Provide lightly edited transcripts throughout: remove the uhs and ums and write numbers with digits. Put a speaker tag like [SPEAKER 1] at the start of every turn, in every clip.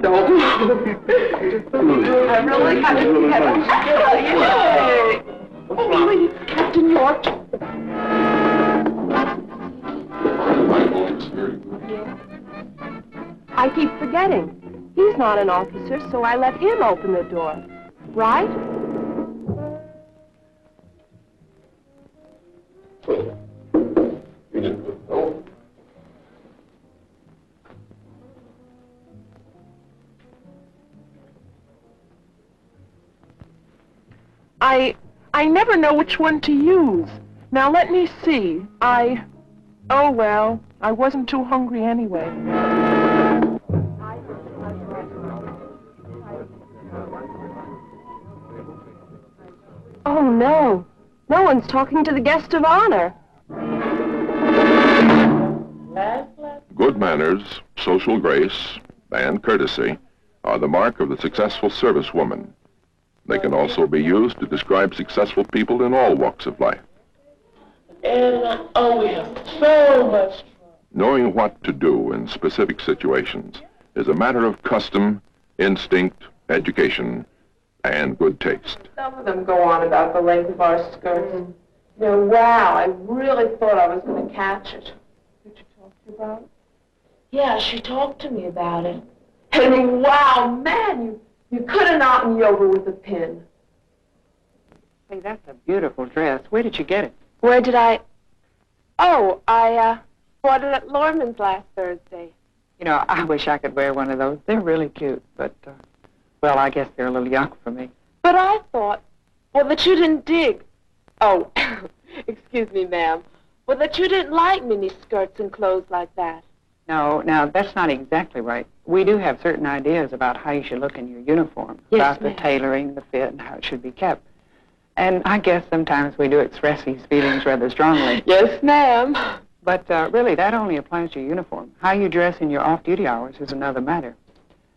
[SPEAKER 1] Don't move. I really got to get Yay! Oh, please, Captain York.
[SPEAKER 2] I keep forgetting. He's not an officer, so I let him open the door. Right?
[SPEAKER 1] I never know which one to use. Now, let me see. Oh, well, I wasn't too hungry anyway.
[SPEAKER 2] Oh, no. No one's talking to the guest of honor.
[SPEAKER 3] Good manners, social grace, and courtesy are the mark of the successful servicewoman. They can also be used to describe successful people in all walks of life.
[SPEAKER 1] And, oh, we have so much fun.
[SPEAKER 3] Knowing what to do in specific situations is a matter of custom, instinct, education, and good taste.
[SPEAKER 1] Some of them go on about the length of our skirts. You know, wow, I really thought I was going to catch it. Did she talk to you about it? Yeah, she talked to me about it. And wow, man, you could have knocked me over with a pin.
[SPEAKER 4] Hey, that's a beautiful dress. Where did you get it?
[SPEAKER 2] Where did I... Oh, I bought it at Lorman's last Thursday.
[SPEAKER 4] You know, I wish I could wear one of those. They're really cute, but, well, I guess they're a little young for me.
[SPEAKER 2] But I thought, well, that you didn't dig. Oh, excuse me, ma'am. Well, that you didn't like mini skirts and clothes like that.
[SPEAKER 4] No, now, that's not exactly right. We do have certain ideas about how you should look in your uniform,
[SPEAKER 2] yes,
[SPEAKER 4] about the tailoring, the fit, and how it should be kept. And I guess sometimes we do express these feelings rather strongly.
[SPEAKER 2] Yes, ma'am.
[SPEAKER 4] But really, that only applies to your uniform. How you dress in your off-duty hours is another matter.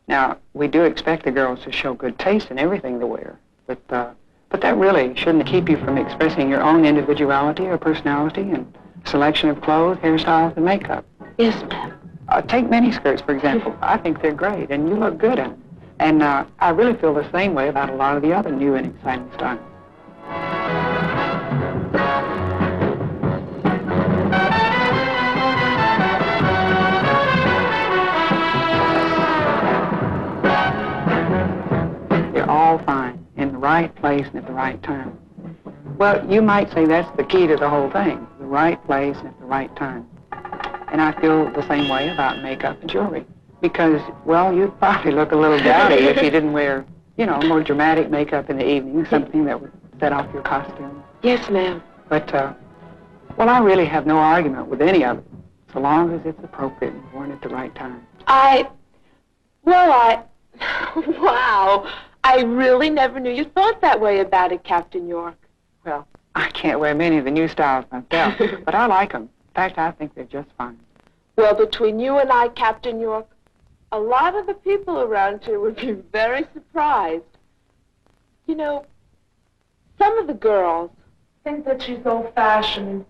[SPEAKER 4] Now, we do expect the girls to show good taste in everything they wear, but that really shouldn't keep you from expressing your own individuality or personality and selection of clothes, hairstyles, and makeup.
[SPEAKER 2] Yes, ma'am.
[SPEAKER 4] Take miniskirts, for example. I think they're great, and you look good in them. And I really feel the same way about a lot of the other new and exciting styles. They're all fine, in the right place and at the right time. Well, you might say that's the key to the whole thing, the right place and at the right time. And I feel the same way about makeup and jewelry. Because, well, you'd probably look a little dowdy if you didn't wear, you know, more dramatic makeup in the evening, something that would set off your costume.
[SPEAKER 2] Yes, ma'am.
[SPEAKER 4] But, well, I really have no argument with any of it, so long as it's appropriate and worn at the right time.
[SPEAKER 2] Wow, I really never knew you thought that way about it, Captain York.
[SPEAKER 4] Well, I can't wear many of the new styles myself, but I like them. In fact, I think they're just fine.
[SPEAKER 2] Well, between you and I, Captain York, a lot of the people around here would be very surprised. You know, some of the girls think that she's old-fashioned,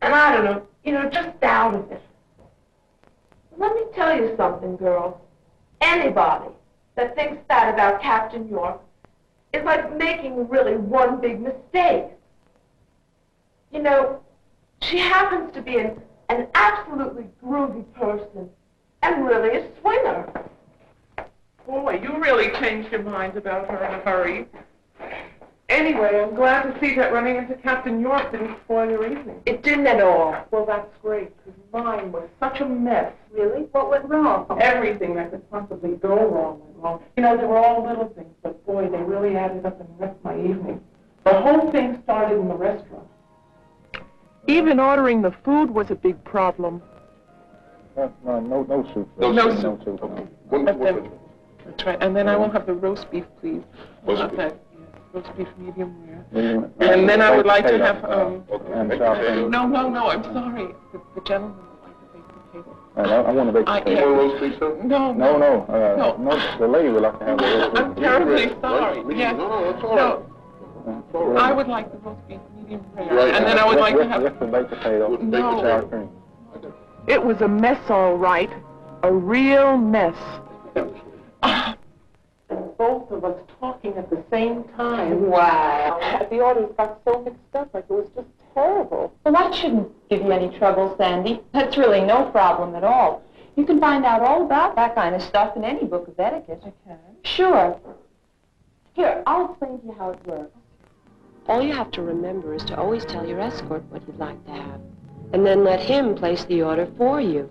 [SPEAKER 2] and I don't know, you know, just out of it. Let me tell you something, girls. Anybody that thinks that about Captain York is like making really one big mistake. You know, she happens to be an absolutely groovy person and really a swinger.
[SPEAKER 1] Boy, you really changed your mind about her in a hurry. Anyway, I'm glad to see that running into Captain York didn't spoil your evening.
[SPEAKER 2] It didn't at all.
[SPEAKER 1] Well, that's great, because mine was such a mess.
[SPEAKER 2] Really? What went wrong?
[SPEAKER 1] Everything that could possibly go wrong went wrong. You know, they were all little things, but boy, they really added up and wrecked my evening. The whole thing started in the restaurant. Even ordering the food was a big problem.
[SPEAKER 5] No soup.
[SPEAKER 1] No soup.
[SPEAKER 5] Okay.
[SPEAKER 1] That's right. And then I will have the roast beef, please.
[SPEAKER 5] Roast beef.
[SPEAKER 1] Roast beef medium rare. And then I would like to have, No, I'm sorry. The gentleman would like to bake potato.
[SPEAKER 5] I want to bake potato.
[SPEAKER 1] Roast beef, sir? No.
[SPEAKER 5] The lady would like to have the roast beef.
[SPEAKER 1] I'm terribly sorry. Yes.
[SPEAKER 5] No.
[SPEAKER 1] I would like the roast beef medium rare. Right. And then I would like to have...
[SPEAKER 5] With the baked potato.
[SPEAKER 1] No.
[SPEAKER 5] Sour cream.
[SPEAKER 1] It was a mess, all right. A real mess.
[SPEAKER 6] of us talking at the same time.
[SPEAKER 1] Wow.
[SPEAKER 6] The orders got so mixed up, like it was just terrible.
[SPEAKER 1] Well, that shouldn't give you any trouble, Sandy. That's really no problem at all. You can find out all about that kind of stuff in any book of etiquette.
[SPEAKER 6] I can?
[SPEAKER 1] Sure. Here, I'll explain to you how it works.
[SPEAKER 7] All you have to remember is to always tell your escort what you'd like to have, and then let him place the order for you.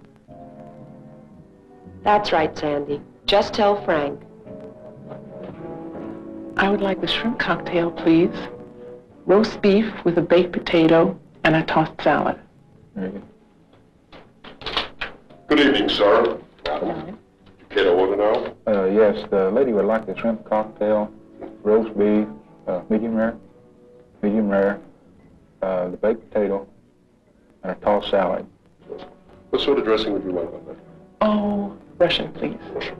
[SPEAKER 7] That's right, Sandy. Just tell Frank.
[SPEAKER 6] I would like the shrimp cocktail, please. Roast beef with a baked potato and a tossed salad.
[SPEAKER 5] Very good.
[SPEAKER 3] Good evening, sir. You care to order now?
[SPEAKER 5] Yes, the lady would like the shrimp cocktail, roast beef, medium rare, the baked potato, and a tossed salad.
[SPEAKER 3] What sort of dressing would you like on that?
[SPEAKER 6] Oh, Russian, please.
[SPEAKER 3] Russian.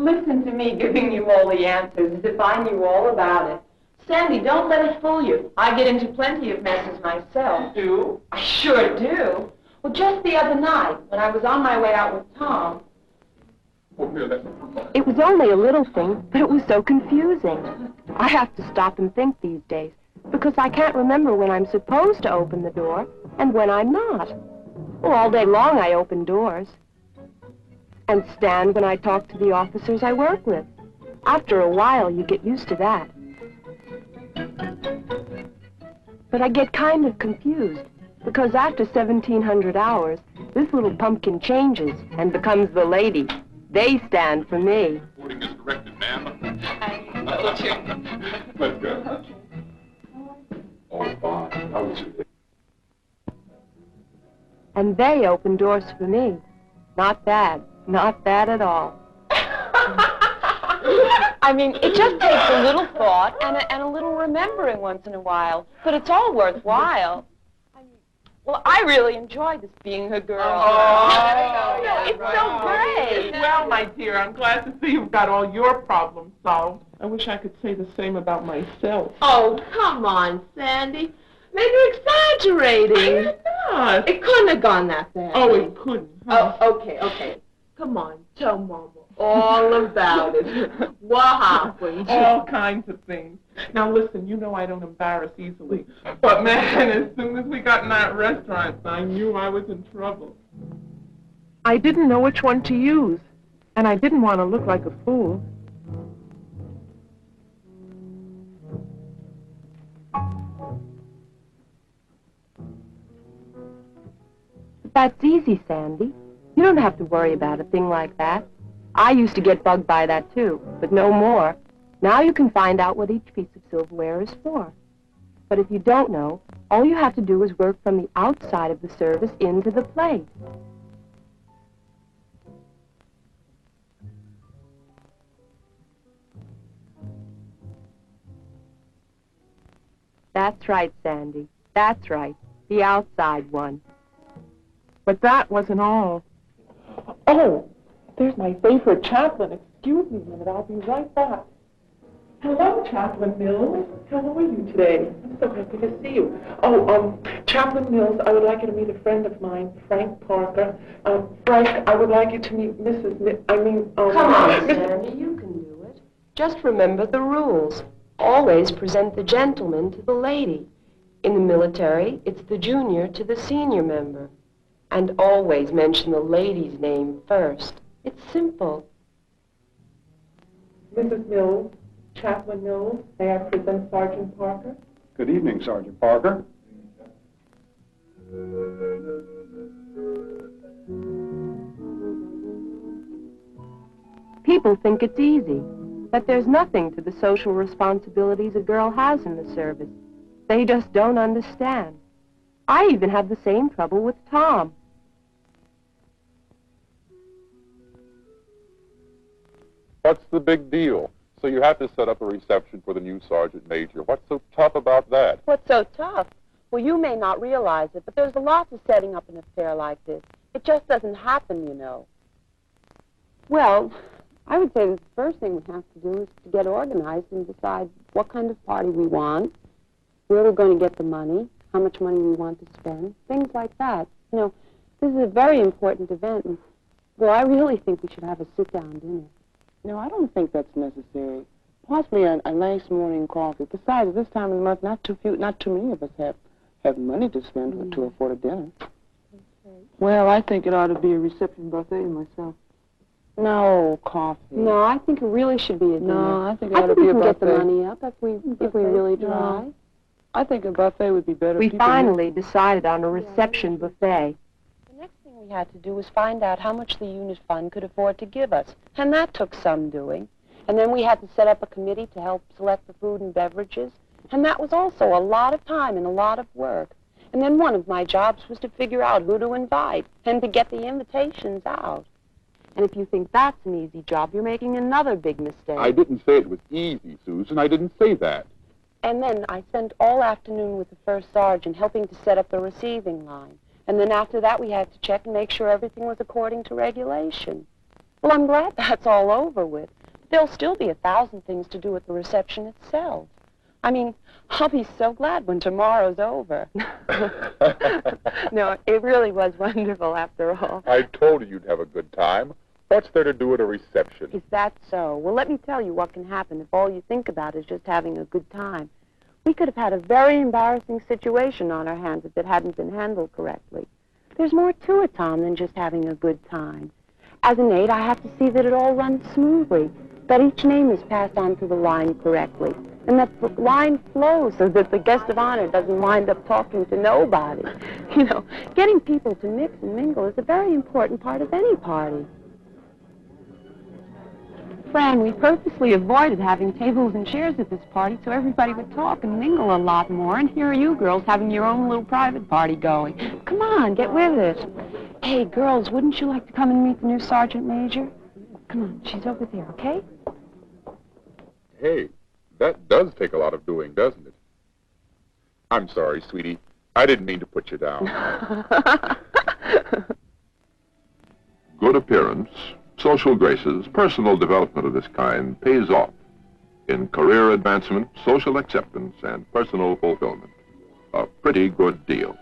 [SPEAKER 1] Listen to me giving you all the answers as if I knew all about it. Sandy, don't let it fool you. I get into plenty of messes myself.
[SPEAKER 6] Do?
[SPEAKER 1] I sure do. Well, just the other night, when I was on my way out with Tom...
[SPEAKER 3] Oh, here, that's...
[SPEAKER 7] It was only a little thing, but it was so confusing. I have to stop and think these days, because I can't remember when I'm supposed to open the door and when I'm not. Well, all day long I open doors. And stand when I talk to the officers I work with. After a while, you get used to that. But I get kind of confused, because after 1,700 hours, this little pumpkin changes and becomes the lady. They stand for me.
[SPEAKER 3] Boarding is directed, ma'am.
[SPEAKER 1] Let's
[SPEAKER 3] Let's go. Oh, fine. How was it?
[SPEAKER 7] And they open doors for me. Not bad. Not bad at all.
[SPEAKER 2] I mean, it just takes a little thought and a little remembering once in a while. But it's all worthwhile. Well, I really enjoy this being a girl. It's so great.
[SPEAKER 6] Well, my dear, I'm glad to see you've got all your problems solved. I wish I could say the same about myself.
[SPEAKER 1] Oh, come on, Sandy. Maybe you're exaggerating.
[SPEAKER 6] Not.
[SPEAKER 1] It couldn't have gone that bad.
[SPEAKER 6] Oh, it couldn't. Huh?
[SPEAKER 1] Oh, okay. Come on, tell Mama all about it. What happened?
[SPEAKER 6] All kinds of things. Now listen, you know I don't embarrass easily. But man, as soon as we got in that restaurant, I knew I was in trouble. I didn't know which one to use, and I didn't want to look like a fool.
[SPEAKER 7] That's easy, Sandy. You don't have to worry about a thing like that. I used to get bugged by that too, but no more. Now you can find out what each piece of silverware is for. But if you don't know, all you have to do is work from the outside of the service into the plate. That's right, Sandy. That's right. The outside one.
[SPEAKER 6] But that wasn't all. Oh, there's my favorite chaplain. Excuse me a minute, I'll be right back. Hello, Chaplain Mills. How are you today? I'm so happy to see you. Oh, Chaplain Mills, I would like you to meet a friend of mine, Frank Parker. Frank, I would like you to meet Mrs.
[SPEAKER 7] Come on, Sandy, you can do it. Just remember the rules. Always present the gentleman to the lady. In the military, it's the junior to the senior member. And always mention the lady's name first. It's simple.
[SPEAKER 6] Mrs. Mills, Chaplain Mills, may I present Sergeant Parker?
[SPEAKER 8] Good evening, Sergeant Parker.
[SPEAKER 7] People think it's easy, that there's nothing to the social responsibilities a girl has in the service. They just don't understand. I even have the same trouble with Tom.
[SPEAKER 3] What's the big deal? So you have to set up a reception for the new sergeant major. What's so tough about that?
[SPEAKER 2] What's so tough? Well, you may not realize it, but there's a lot to setting up an affair like this. It just doesn't happen, you know.
[SPEAKER 7] Well, I would say that the first thing we have to do is to get organized and decide what kind of party we want, where we're going to get the money, how much money we want to spend, things like that. You know, this is a very important event, and Well, I really think we should have a sit-down dinner.
[SPEAKER 9] No, I don't think that's necessary. Possibly a nice morning coffee. Besides, this time of the month, not too many of us have money to spend to afford a dinner.
[SPEAKER 6] Well, I think it ought to be a reception buffet myself.
[SPEAKER 9] No, coffee.
[SPEAKER 7] No, I think it really should be a dinner.
[SPEAKER 9] No, I think it ought to be
[SPEAKER 7] we
[SPEAKER 9] a
[SPEAKER 7] can
[SPEAKER 9] buffet.
[SPEAKER 7] get the money up if we really try.
[SPEAKER 9] No. I think a buffet would be better.
[SPEAKER 7] We finally decided on a reception buffet.
[SPEAKER 10] The next thing we had to do was find out how much the unit fund could afford to give us, and that took some doing. And then we had to set up a committee to help select the food and beverages, and that was also a lot of time and a lot of work. And then one of my jobs was to figure out who to invite and to get the invitations out. And if you think that's an easy job, you're making another big mistake.
[SPEAKER 5] I didn't say it was easy, Susan. I didn't say that.
[SPEAKER 10] And then I spent all afternoon with the first sergeant helping to set up the receiving line. And then after that, we had to check and make sure everything was according to regulation. Well, I'm glad that's all over with. There'll still be 1,000 things to do at the reception itself. I mean, I'll be so glad when tomorrow's over. No, it really was wonderful after all.
[SPEAKER 5] I told you you'd have a good time. What's there to do at a reception?
[SPEAKER 10] Is that so? Well, let me tell you what can happen if all you think about is just having a good time. We could have had a very embarrassing situation on our hands if it hadn't been handled correctly. There's more to it, Tom, than just having a good time. As an aide, I have to see that it all runs smoothly, that each name is passed on to the line correctly, and that the line flows so that the guest of honor doesn't wind up talking to nobody. You know, getting people to mix and mingle is a very important part of any party.
[SPEAKER 7] Fran, we purposely avoided having tables and chairs at this party so everybody would talk and mingle a lot more, and here are you girls having your own little private party going. Come on, get with it. Hey, girls, wouldn't you like to come and meet the new sergeant major? Come on, she's over there, okay?
[SPEAKER 5] Hey, that does take a lot of doing, doesn't it? I'm sorry, sweetie. I didn't mean to put you down.
[SPEAKER 3] Good appearance, social graces, personal development of this kind pays off in career advancement, social acceptance, and personal fulfillment. A pretty good deal.